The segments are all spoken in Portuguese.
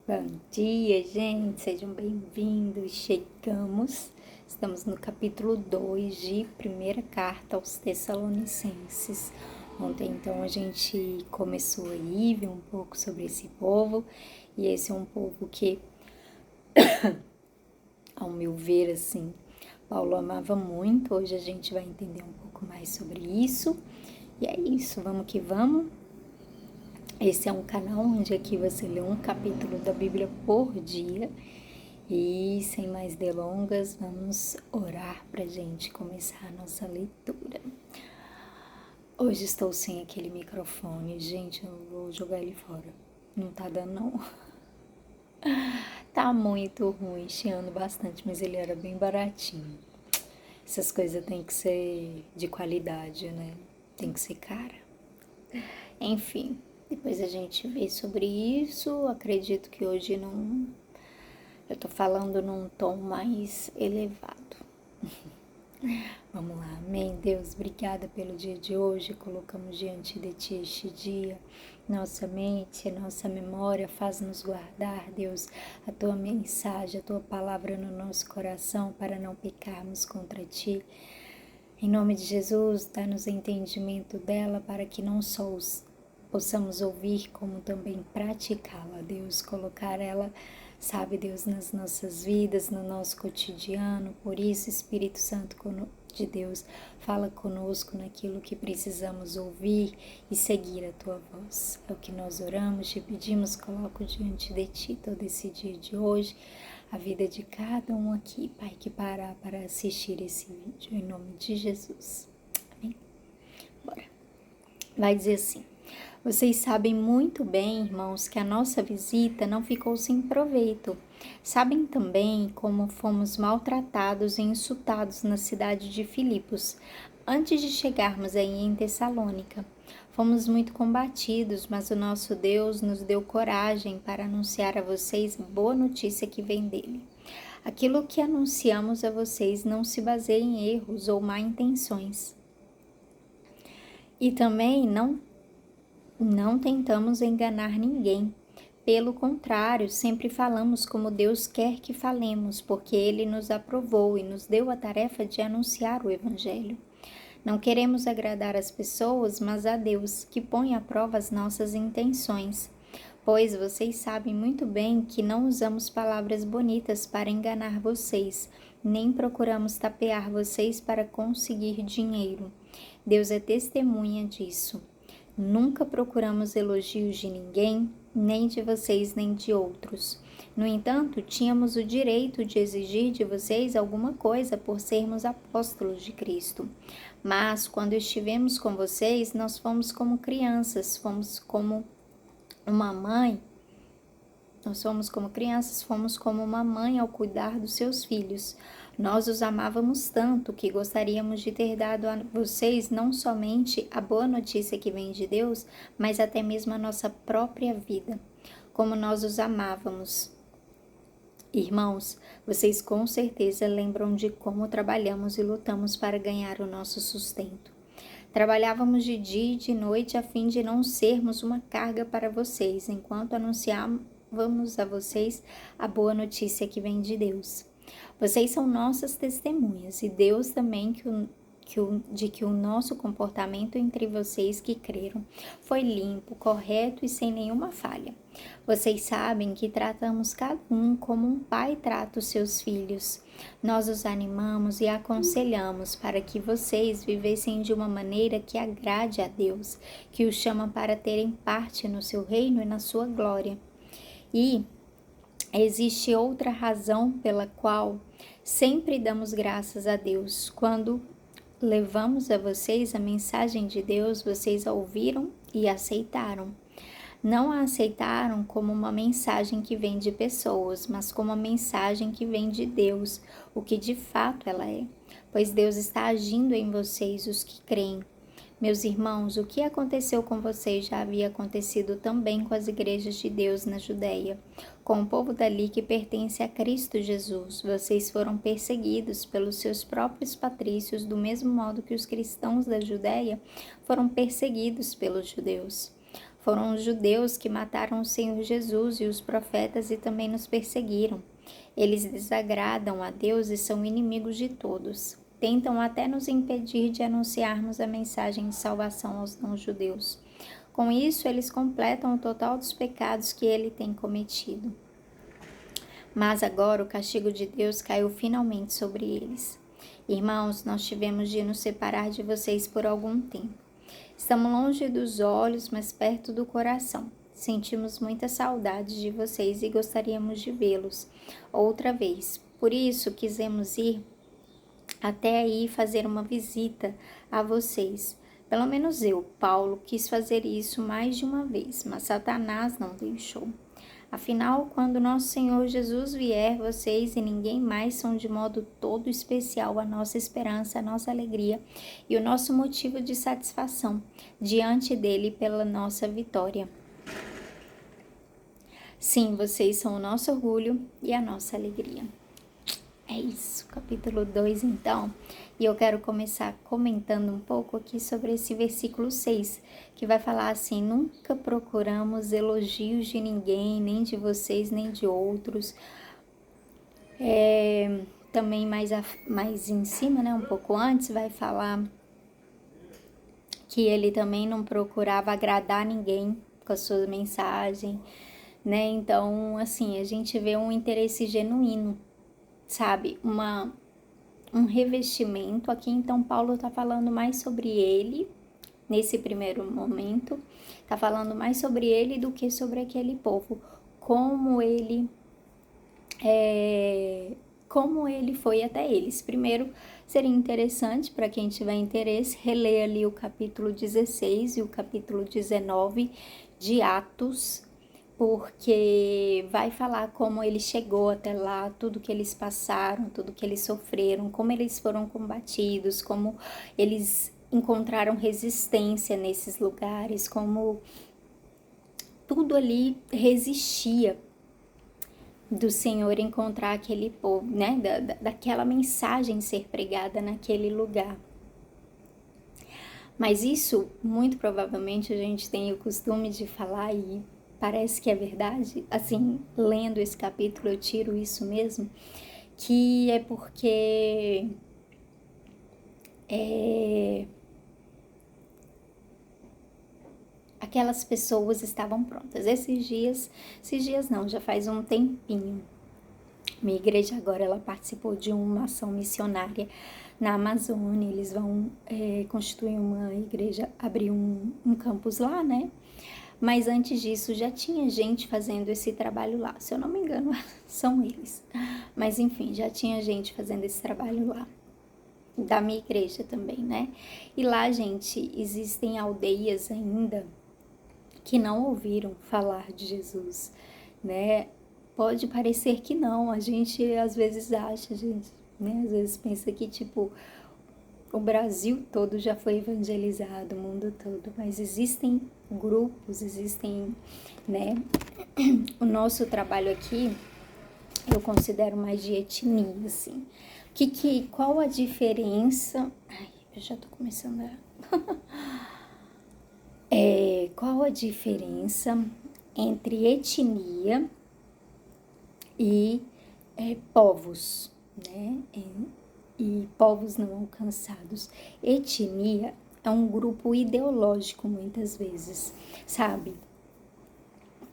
Bom dia, gente, sejam bem-vindos. Estamos no capítulo 2 de Primeira Carta aos Tessalonicenses. Ontem, então, a gente começou aí, ver um pouco sobre esse povo, e esse é um povo que, ao meu ver, assim, Paulo amava muito. Hoje a gente vai entender um pouco mais sobre isso, e é isso, vamos que vamos. Esse é um canal onde aqui você lê um capítulo da Bíblia por dia. E sem mais delongas, vamos orar pra gente começar a nossa leitura. Hoje estou sem aquele microfone, gente, eu vou jogar ele fora. Não tá dando não. Tá muito ruim, chiando bastante, mas ele era bem baratinho. Essas coisas tem que ser de qualidade, né? Tem que ser cara. Enfim, depois a gente vê sobre isso. Acredito que hoje não... Eu tô falando num tom mais elevado. Vamos lá, amém. Deus, obrigada pelo dia de hoje. Colocamos diante de Ti este dia. Nossa mente, nossa memória, faz-nos guardar, Deus, a Tua mensagem, a Tua palavra no nosso coração para não pecarmos contra Ti. Em nome de Jesus, dá-nos entendimento dela para que não só possamos ouvir, como também praticá-la, Deus, colocar ela, sabe, Deus, nas nossas vidas, no nosso cotidiano. Por isso, Espírito Santo de Deus, fala conosco naquilo que precisamos ouvir e seguir a Tua voz. É o que nós oramos, te pedimos, coloco diante de Ti todo esse dia de hoje, a vida de cada um aqui, Pai, que parar para assistir esse vídeo, em nome de Jesus. Amém? Bora. Vai dizer assim: vocês sabem muito bem, irmãos, que a nossa visita não ficou sem proveito. Sabem também como fomos maltratados e insultados na cidade de Filipos, antes de chegarmos aí em Tessalônica. Fomos muito combatidos, mas o nosso Deus nos deu coragem para anunciar a vocês a boa notícia que vem dele. Aquilo que anunciamos a vocês não se baseia em erros ou má intenções. E também não tentamos enganar ninguém. Pelo contrário, sempre falamos como Deus quer que falemos, porque Ele nos aprovou e nos deu a tarefa de anunciar o Evangelho. Não queremos agradar as pessoas, mas a Deus, que põe à prova as nossas intenções. Pois vocês sabem muito bem que não usamos palavras bonitas para enganar vocês, nem procuramos tapear vocês para conseguir dinheiro. Deus é testemunha disso. Nunca procuramos elogios de ninguém, nem de vocês, nem de outros. No entanto, tínhamos o direito de exigir de vocês alguma coisa por sermos apóstolos de Cristo. Mas, quando estivemos com vocês, nós fomos como crianças, fomos como uma mãe ao cuidar dos seus filhos. Nós os amávamos tanto que gostaríamos de ter dado a vocês não somente a boa notícia que vem de Deus, mas até mesmo a nossa própria vida, como nós os amávamos. Irmãos, vocês com certeza lembram de como trabalhamos e lutamos para ganhar o nosso sustento. Trabalhávamos de dia e de noite a fim de não sermos uma carga para vocês, enquanto anunciávamos a vocês a boa notícia que vem de Deus. Vocês são nossas testemunhas e Deus também de que o nosso comportamento entre vocês que creram foi limpo, correto e sem nenhuma falha. Vocês sabem que tratamos cada um como um pai trata os seus filhos. Nós os animamos e aconselhamos para que vocês vivessem de uma maneira que agrade a Deus, que os chama para terem parte no seu reino e na sua glória. E existe outra razão pela qual sempre damos graças a Deus. Quando levamos a vocês a mensagem de Deus, vocês a ouviram e aceitaram. Não a aceitaram como uma mensagem que vem de pessoas, mas como uma mensagem que vem de Deus, o que de fato ela é, pois Deus está agindo em vocês, os que creem. Meus irmãos, o que aconteceu com vocês já havia acontecido também com as igrejas de Deus na Judéia, com o povo dali que pertence a Cristo Jesus. Vocês foram perseguidos pelos seus próprios patrícios, do mesmo modo que os cristãos da Judéia foram perseguidos pelos judeus. Foram os judeus que mataram o Senhor Jesus e os profetas e também nos perseguiram. Eles desagradam a Deus e são inimigos de todos. Tentam até nos impedir de anunciarmos a mensagem de salvação aos não-judeus. Com isso, eles completam o total dos pecados que ele tem cometido. Mas agora o castigo de Deus caiu finalmente sobre eles. Irmãos, nós tivemos de nos separar de vocês por algum tempo. Estamos longe dos olhos, mas perto do coração. Sentimos muita saudade de vocês e gostaríamos de vê-los outra vez. Por isso, quisemos ir até aí fazer uma visita a vocês. Pelo menos eu, Paulo, quis fazer isso mais de uma vez, mas Satanás não deixou. Afinal, quando nosso Senhor Jesus vier, vocês e ninguém mais são de modo todo especial a nossa esperança, a nossa alegria e o nosso motivo de satisfação diante dele pela nossa vitória. Sim, vocês são o nosso orgulho e a nossa alegria. É isso, capítulo 2 então. E eu quero começar comentando um pouco aqui sobre esse versículo 6, que vai falar assim: nunca procuramos elogios de ninguém, nem de vocês, nem de outros. Também mais em cima, né, um pouco antes, vai falar que ele também não procurava agradar ninguém com a sua mensagem, né? Então, assim, a gente vê um interesse genuíno, sabe? Um revestimento aqui. Então Paulo está falando mais sobre ele nesse primeiro momento, está falando mais sobre ele do que sobre aquele povo, como ele foi até eles. Primeiro, seria interessante para quem tiver interesse reler ali o capítulo 16 e o capítulo 19 de Atos, porque vai falar como ele chegou até lá, tudo que eles passaram, tudo que eles sofreram, como eles foram combatidos, como eles encontraram resistência nesses lugares, como tudo ali resistia do Senhor encontrar aquele povo, né, daquela mensagem ser pregada naquele lugar. Mas isso, muito provavelmente, a gente tem o costume de falar e parece que é verdade, assim, lendo esse capítulo eu tiro isso mesmo, que é porque aquelas pessoas estavam prontas. Esses dias não, já faz um tempinho. Minha igreja agora, ela participou de uma ação missionária na Amazônia. Eles vão constituir uma igreja, abrir um campus lá, né? Mas antes disso já tinha gente fazendo esse trabalho lá. Se eu não me engano, são eles. Mas enfim, já tinha gente fazendo esse trabalho lá. Da minha igreja também, né? E lá, gente, existem aldeias ainda que não ouviram falar de Jesus, né? Pode parecer que não, a gente às vezes acha, gente, né? Às vezes pensa que, tipo, o Brasil todo já foi evangelizado, o mundo todo, mas existem grupos, existem, né? O nosso trabalho aqui, eu considero mais de etnia, assim. Qual a diferença? Ai, eu já tô começando a... qual a diferença entre etnia e povos, né? E povos não alcançados. Etnia é um grupo ideológico muitas vezes, sabe?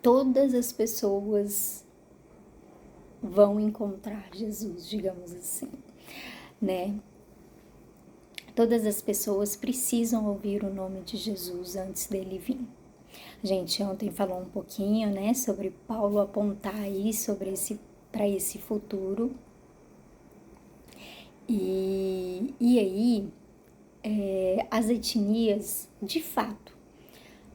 Todas as pessoas vão encontrar Jesus, digamos assim, né? Todas as pessoas precisam ouvir o nome de Jesus antes dele vir. A gente ontem falou um pouquinho, né, sobre Paulo apontar aí para esse futuro. E aí, as etnias, de fato,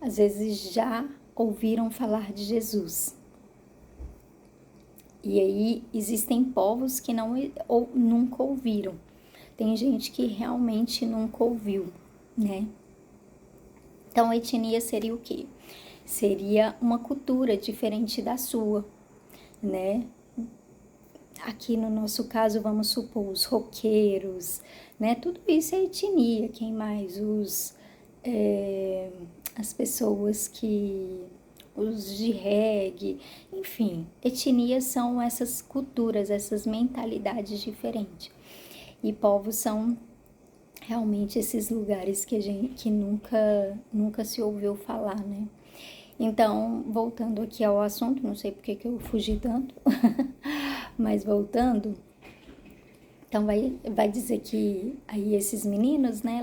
às vezes já ouviram falar de Jesus. E aí, existem povos que nunca ouviram. Tem gente que realmente nunca ouviu, né? Então, a etnia seria o quê? Seria uma cultura diferente da sua, né? Aqui no nosso caso, vamos supor, os roqueiros, né? Tudo isso é etnia. Quem mais? as pessoas que, os de reggae, enfim, etnias são essas culturas, essas mentalidades diferentes. E povos são realmente esses lugares que a gente que nunca se ouviu falar, né? Então, voltando aqui ao assunto, não sei porque que eu fugi tanto, mas voltando, então vai dizer que aí esses meninos, né,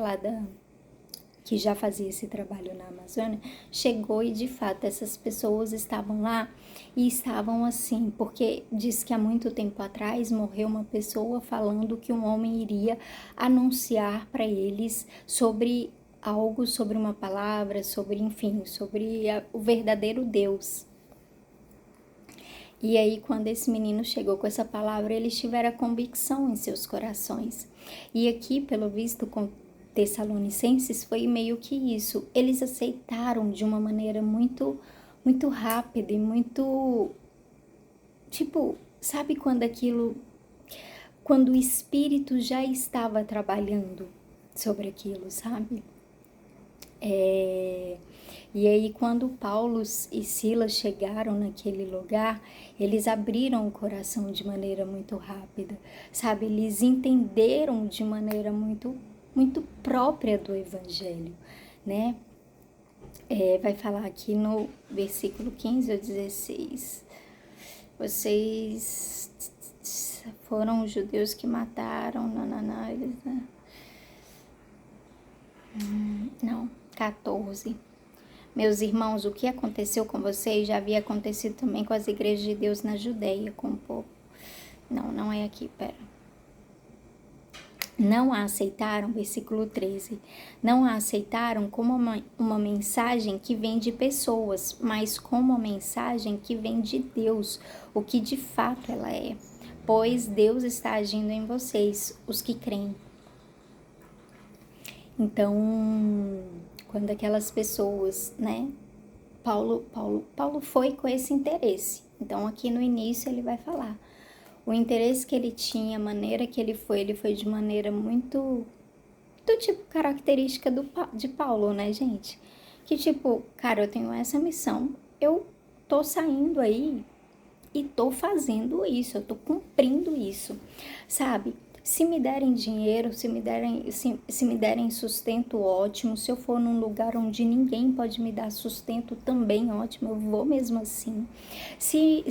que já fazia esse trabalho na Amazônia, chegou e de fato essas pessoas estavam lá e estavam assim, porque diz que há muito tempo atrás morreu uma pessoa falando que um homem iria anunciar para eles sobre algo, sobre uma palavra, sobre, enfim, sobre o verdadeiro Deus. E aí, quando esse menino chegou com essa palavra, eles tiveram a convicção em seus corações. E aqui, pelo visto, com Tessalonicenses, foi meio que isso. Eles aceitaram de uma maneira muito rápida e muito, tipo, sabe quando o Espírito já estava trabalhando sobre aquilo, sabe? E aí, quando Paulo e Silas chegaram naquele lugar, eles abriram o coração de maneira muito rápida, sabe? Eles entenderam de maneira muito própria do Evangelho, né? Vai falar aqui no versículo 15 ou 16. Vocês foram os judeus que mataram, não, 14. Meus irmãos, o que aconteceu com vocês já havia acontecido também com as igrejas de Deus na Judéia, com o povo. Não é aqui, pera. Não a aceitaram, versículo 13. Não a aceitaram como uma mensagem que vem de pessoas, mas como uma mensagem que vem de Deus, o que de fato ela é. Pois Deus está agindo em vocês, os que creem. Então, quando aquelas pessoas, né? Paulo foi com esse interesse. Então, aqui no início ele vai falar. O interesse que ele tinha, a maneira que ele foi de maneira muito do tipo característica de Paulo, né, gente? Que tipo, cara, eu tenho essa missão, eu tô saindo aí e tô fazendo isso, eu tô cumprindo isso, sabe? Se me derem dinheiro, se me derem sustento, ótimo. Se eu for num lugar onde ninguém pode me dar sustento, também ótimo, eu vou mesmo assim. Se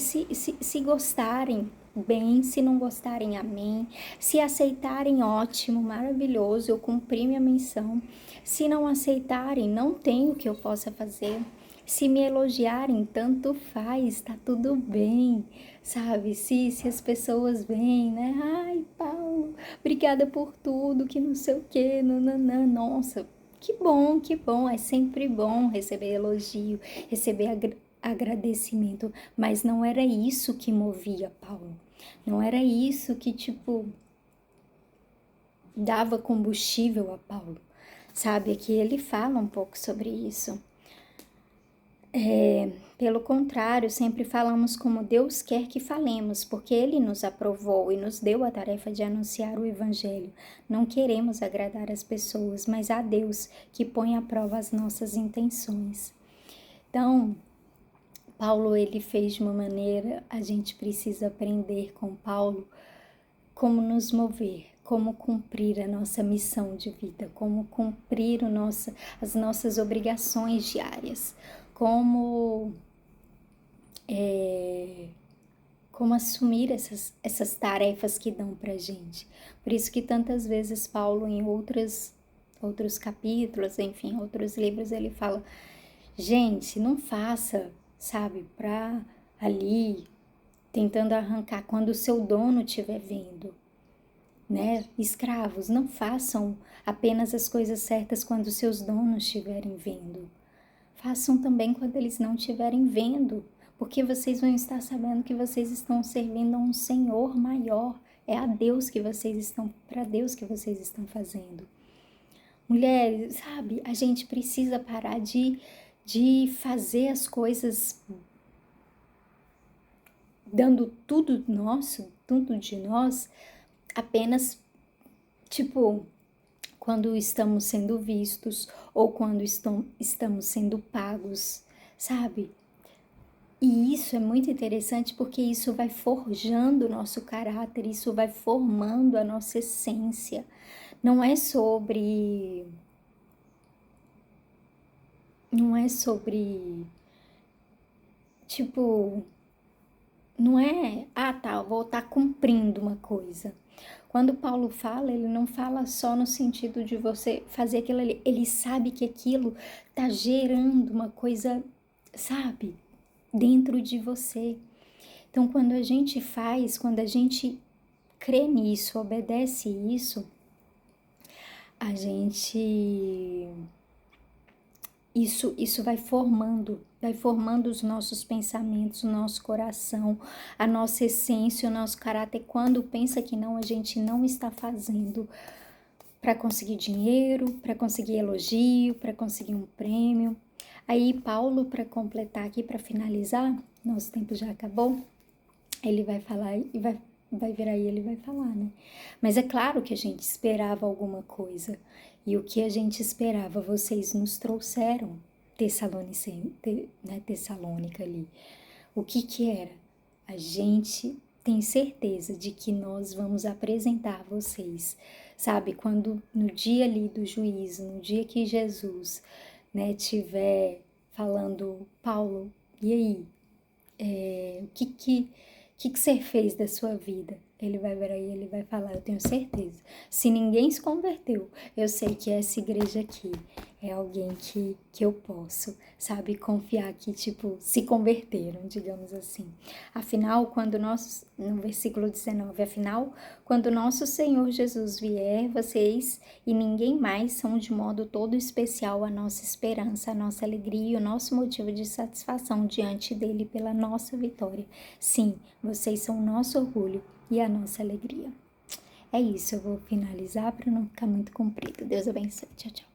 gostarem, bem, se não gostarem, amém. Se aceitarem, ótimo, maravilhoso, eu cumpri minha missão. Se não aceitarem, não tem o que eu possa fazer. Se me elogiarem, tanto faz, tá tudo bem, sabe? Se as pessoas vêm, né? Ai, Paulo, obrigada por tudo, que não sei o quê, nananã. Nossa, que bom, é sempre bom receber elogio, receber agradecimento, mas não era isso que movia Paulo. Não era isso que, tipo, dava combustível a Paulo, sabe? Aqui ele fala um pouco sobre isso. Pelo contrário, sempre falamos como Deus quer que falemos, porque Ele nos aprovou e nos deu a tarefa de anunciar o Evangelho. Não queremos agradar as pessoas, mas a Deus que põe à prova as nossas intenções. Então, Paulo ele fez de uma maneira, a gente precisa aprender com Paulo como nos mover, como cumprir a nossa missão de vida, como cumprir as nossas obrigações diárias, como assumir essas tarefas que dão pra gente. Por isso que tantas vezes Paulo em outros capítulos, enfim, outros livros, ele fala, gente, não faça, sabe, pra ali, tentando arrancar quando o seu dono estiver vendo, né? Escravos, não façam apenas as coisas certas quando seus donos estiverem vendo. Façam também quando eles não estiverem vendo, porque vocês vão estar sabendo que vocês estão servindo a um Senhor maior. É a Deus que vocês estão, para Deus que vocês estão fazendo. Mulheres, sabe, a gente precisa parar de fazer as coisas dando tudo nosso, tudo de nós, apenas, tipo, quando estamos sendo vistos ou quando estamos sendo pagos, sabe? E isso é muito interessante porque isso vai forjando o nosso caráter, isso vai formando a nossa essência. Não é sobre. Não é sobre. Tipo. Não é, tá, eu vou estar cumprindo uma coisa. Quando Paulo fala, ele não fala só no sentido de você fazer aquilo ali. Ele sabe que aquilo tá gerando uma coisa, sabe, dentro de você. Então, quando a gente faz, quando a gente crê nisso, obedece isso, a gente isso vai formando os nossos pensamentos, o nosso coração, a nossa essência, o nosso caráter. Quando pensa que não, a gente não está fazendo para conseguir dinheiro, para conseguir elogio, para conseguir um prêmio. Aí Paulo, para completar aqui, para finalizar, nosso tempo já acabou, ele vai falar e vai vir aí, ele vai falar, né? Mas é claro que a gente esperava alguma coisa. E o que a gente esperava, vocês nos trouxeram, Tessalônica ali. O que era? A gente tem certeza de que nós vamos apresentar a vocês, sabe? Quando no dia ali do juízo, no dia que Jesus, né, tiver falando, Paulo, e aí? O que você fez da sua vida? Ele vai ver aí, ele vai falar, eu tenho certeza. Se ninguém se converteu, eu sei que essa igreja aqui é alguém que eu posso, sabe, confiar que, tipo, se converteram, digamos assim. Afinal, no versículo 19, afinal, quando nosso Senhor Jesus vier, vocês e ninguém mais são de modo todo especial a nossa esperança, a nossa alegria e o nosso motivo de satisfação diante dele pela nossa vitória. Sim, vocês são o nosso orgulho e a nossa alegria. É isso, eu vou finalizar para não ficar muito comprido. Deus abençoe. Tchau, tchau.